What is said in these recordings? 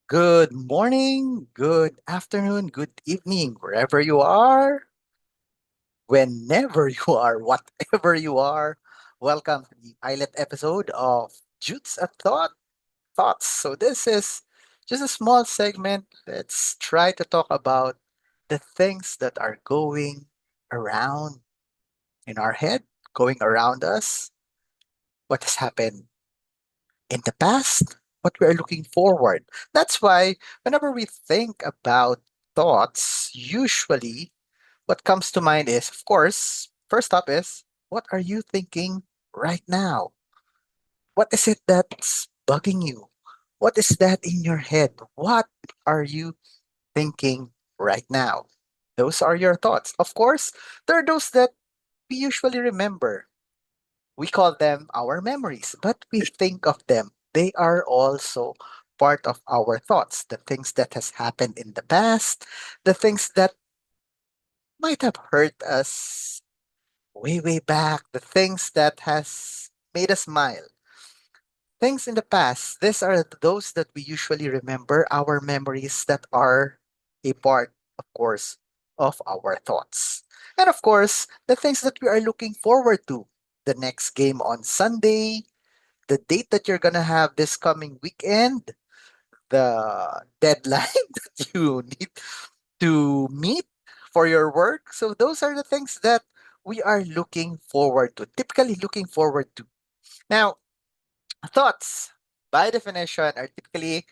Good morning, good afternoon, good evening, wherever you are, whenever you are, whatever you are. Welcome to the pilot episode of Jutz a Thoughts. So this is just a small segment. Let's try to talk about the things that are going around in our head, going around us, what has happened in the past, what we are looking forward. That's why whenever we think about thoughts, usually what comes to mind is, of course, first up is, what are you thinking right now? What is it that's bugging you? What is that in your head? What are you thinking right now? Those are your thoughts. Of course, there are those that we usually remember. We call them our memories, but we think of them. They are also part of our thoughts, the things that has happened in the past, the things that might have hurt us way back, the things that has made us smile. Things in the past, these are those that we usually remember, our memories that are a part, of course, of our thoughts. And of course, the things that we are looking forward to. The next game on Sunday, the date that you're gonna have this coming weekend, the deadline that you need to meet for your work. So those are the things that we are looking forward to, typically looking forward to. Now, thoughts, by definition, are typically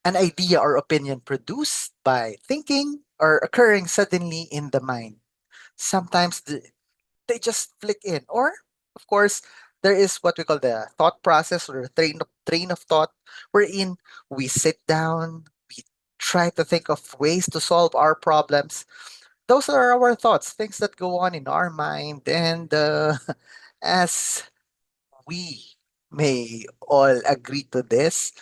an idea or opinion produced by thinking or occurring suddenly in the mind. Sometimes they just flick in. Or, of course, there is what we call the thought process or train of thought, wherein we sit down, we try to think of ways to solve our problems. Those are our thoughts, things that go on in our mind. And as we may all agree to this,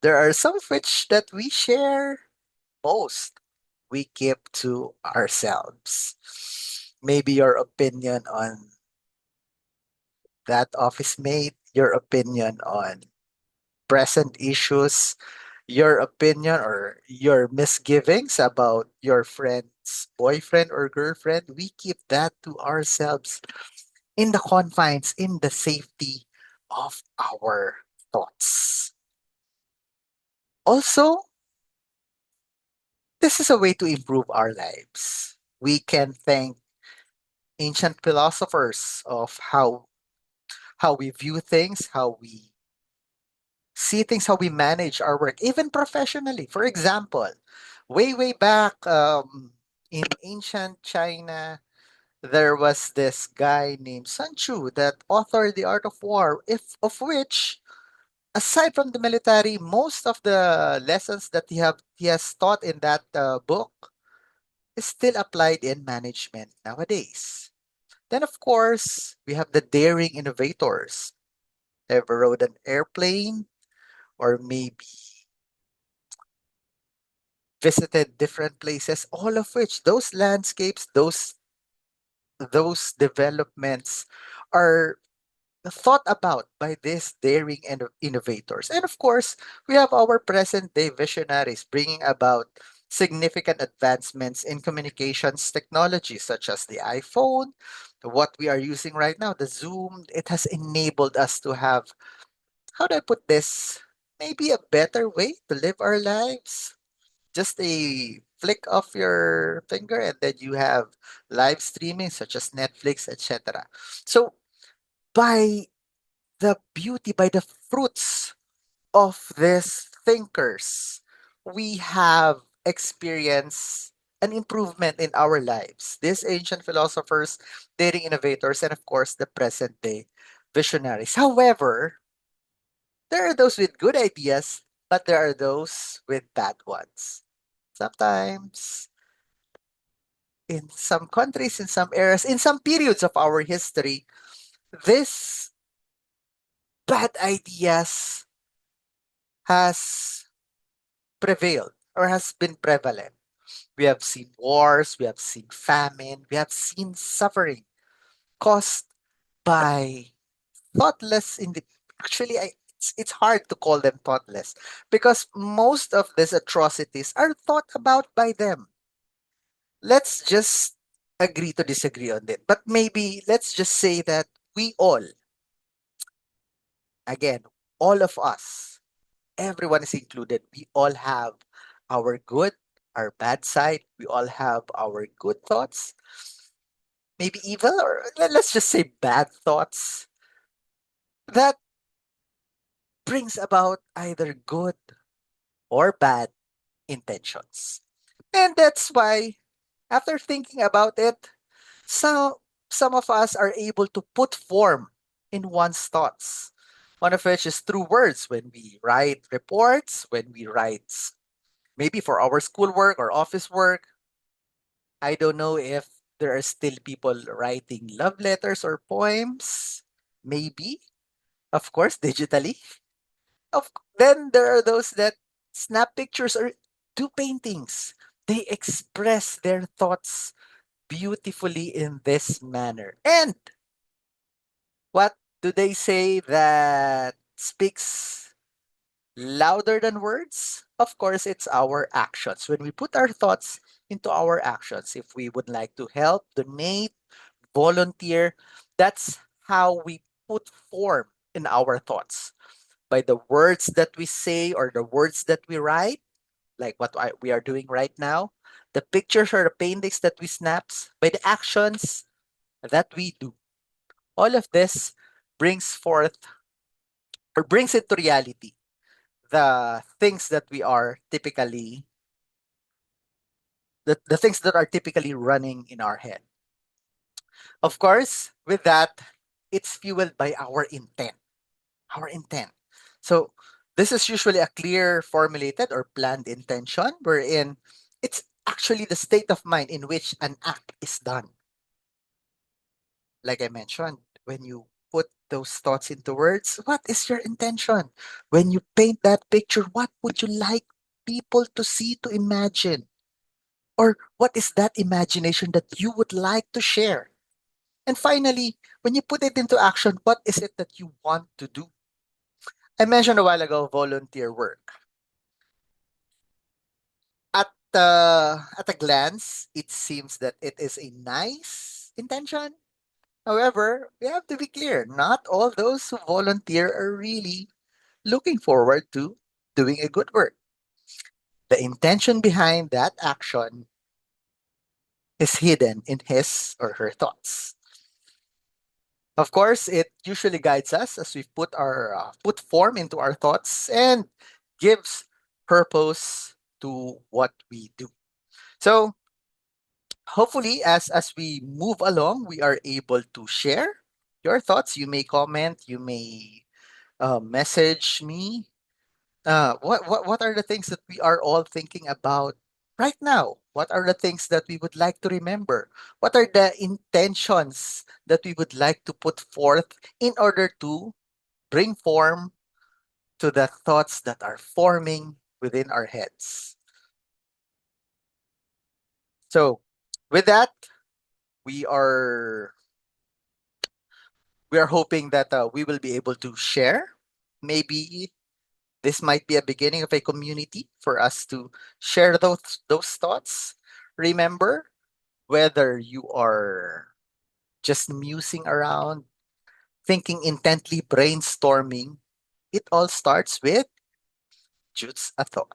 there are some of which that we share, most we keep to ourselves. Maybe your opinion on that office mate, your opinion on present issues, your opinion or your misgivings about your friend's boyfriend or girlfriend, we keep that to ourselves in the confines, in the safety of our thoughts. Also, this is a way to improve our lives. We can thank ancient philosophers of how we view things, how we see things, how we manage our work, even professionally. For example, way back in ancient China, there was this guy named Sun Tzu that authored The Art of War, if of which, aside from the military, most of the lessons that he has taught in that book is still applied in management nowadays. Then, of course, we have the daring innovators. Ever rode an airplane or maybe visited different places, all of which those landscapes, those developments are thought about by these daring innovators. And of course, we have our present day visionaries bringing about significant advancements in communications technology, such as the iPhone, what we are using right now, the Zoom. It has enabled us to have, how do I put this? Maybe a better way to live our lives. Just a flick of your finger, and then you have live streaming, such as Netflix, etc. So, by the beauty, by the fruits of these thinkers, we have experienced an improvement in our lives. These ancient philosophers, daring innovators, and of course, the present day visionaries. However, there are those with good ideas, but there are those with bad ones. Sometimes, in some countries, in some eras, in some periods of our history, this bad ideas has prevailed or has been prevalent. We have seen wars, we have seen famine, we have seen suffering caused by thoughtless actually, it's hard to call them thoughtless because most of these atrocities are thought about by them. Let's just agree to disagree on it. But maybe let's just say that we all, again, all of us, everyone is included, we all have our good, our bad side. We all have our good thoughts, maybe evil, or let's just say bad thoughts that brings about either good or bad intentions. And that's why, after thinking about it, so some of us are able to put form in one's thoughts. One of which is through words when we write reports, when we write maybe for our schoolwork or office work. I don't know if there are still people writing love letters or poems. Maybe, of course, digitally. Then there are those that snap pictures or do paintings. They express their thoughts beautifully in this manner. And what do they say that speaks louder than words? Of course, it's our actions. When we put our thoughts into our actions, if we would like to help, donate, volunteer, that's how we put form in our thoughts. By the words that we say or the words that we write, like we are doing right now, the pictures or the paintings that we snaps, by the actions that we do. All of this brings forth or brings into reality the things that we are typically the things that are typically running in our head. Of course, with that, it's fueled by our intent. Our intent. So this is usually a clear formulated or planned intention wherein it's actually the state of mind in which an act is done. Like I mentioned, when you put those thoughts into words, what is your intention? When you paint that picture, what would you like people to see, to imagine? Or what is that imagination that you would like to share? And finally, when you put it into action, what is it that you want to do? I mentioned a while ago volunteer work. At a glance, it seems that it is a nice intention. However, we have to be clear, not all those who volunteer are really looking forward to doing a good work. The intention behind that action is hidden in his or her thoughts. Of course, it usually guides us as we put form into our thoughts and gives purpose to what we do. So, hopefully, as we move along, we are able to share your thoughts. You may comment, you may message me. What are the things that we are all thinking about right now? What are the things that we would like to remember? What are the intentions that we would like to put forth in order to bring form to the thoughts that are forming within our heads? So, with that, we are we are hoping that we will be able to share. Maybe this might be a beginning of a community for us to share those thoughts. Remember, whether you are just musing around, thinking intently, brainstorming, it all starts with Jutz a thought.